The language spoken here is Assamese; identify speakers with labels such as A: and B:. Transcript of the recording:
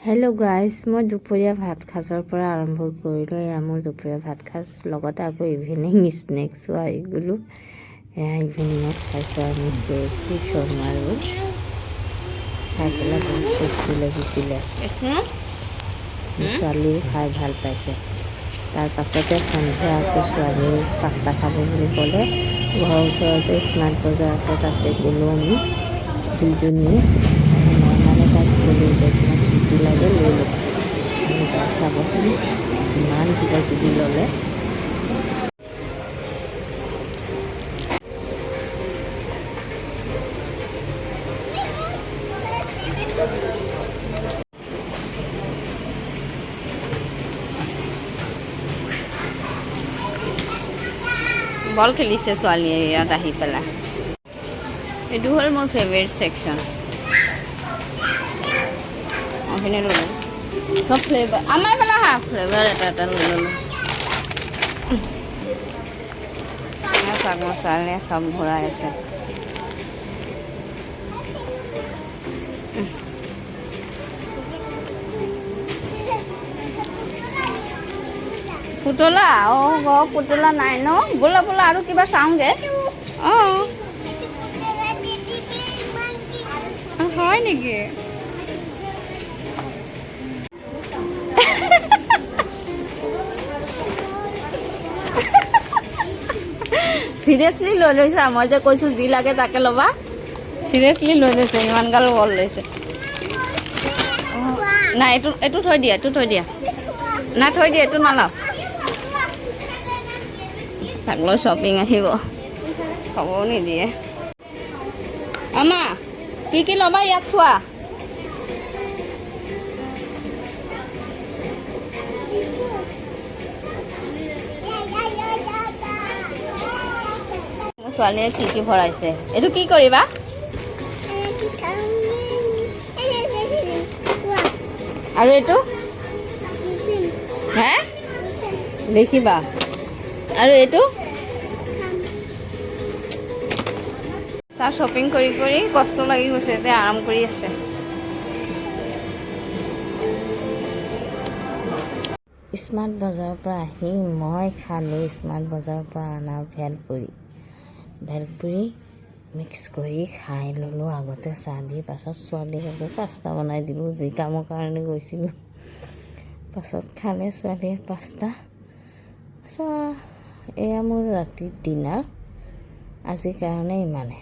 A: হেল্ল' গাইজ, মই দুপৰীয়া ভাত সাজৰ পৰা আৰম্ভ কৰিলোঁ। এয়া মোৰ দুপৰীয়া ভাত সাজ, লগতে আকৌ ইভিনিং স্নেক্সো আহি গ'লোঁ। এয়া ইভিনিঙত খাইছোঁ আমি KFC শৰ্মা ৰোল। খাই পেলাই বহুত টেষ্টি লাগিছিলে। ছোৱালীও খাই ভাল পাইছে। তাৰ পাছতে সন্ধিয়া আকৌ ছোৱালীও পাস্তা খাব বুলি ক'লে। ঘৰৰ ওচৰতে স্মাৰ্ট বজাৰ আছে, তাতে গ'লোঁ আমি দুইজনীয়ে। মই মানে তাইক ক'লোঁ যে তোমাক কি কি লাগে লৈ ল'বা। আৰু তাই চাবচোন ইমান কিবা কিবি ল'লে। বল খেলিছে ছোৱালীয়ে ইয়াত আহি পেলাই। এইটো হ'ল মোৰ ফেভৰেট ছেকশ্যন। এইখিনি ল'লোঁ চব ফ্লেভাৰ। আমাৰ এইফালে আহা, ফ্লেভাৰ এটা এটা লৈ ল'লোঁ। চাওক মোৰ ছোৱালীয়ে চব ভৰাই আছে। পুতলা পুতলা নাই ন? ব'লা ব'লা আৰু কিবা চাওঁগৈ। অঁ হয় নেকি? চিৰিয়াছলি লৈ লৈছা? মই যে কৈছোঁ যি লাগে তাকে ল'বা। চিৰিয়াছলি লৈ লৈছে, ইমান গাল বল লৈছে। নাই এইটো এইটো থৈ দিয়া, এইটো থৈ দিয়া। নাই থৈ দিয়া, এইটো নলওঁ। তাক লৈ শ্বপিং আহিব, খবৰ নিদিয়ে। আমা কি কি ল'বা ইয়াত থোৱা। ছোৱালীয়ে কি কি ভৰাইছে, এইটো কি কৰিবা? আৰু এইটো হে দেখিবা। আৰু এইটো তাৰ শ্বপিং কৰি কৰি কষ্ট লাগি গৈছে, এতিয়া আৰাম কৰি আছে। স্মাৰ্ট বজাৰৰ পৰা আহি মই খালোঁ স্মাৰ্ট বজাৰৰ পৰা অনা ভেলপুৰি মিক্স কৰি খাই ল'লোঁ। আগতে চাহ দি, পাছত ছোৱালীক আকৌ পাস্তা বনাই দিলোঁ, যি কামৰ কাৰণে গৈছিলোঁ। পাছত খালে ছোৱালীয়ে পাস্তা। পাছত এয়া মোৰ ৰাতিৰ ডিনাৰ। আজিৰ কাৰণে ইমানে।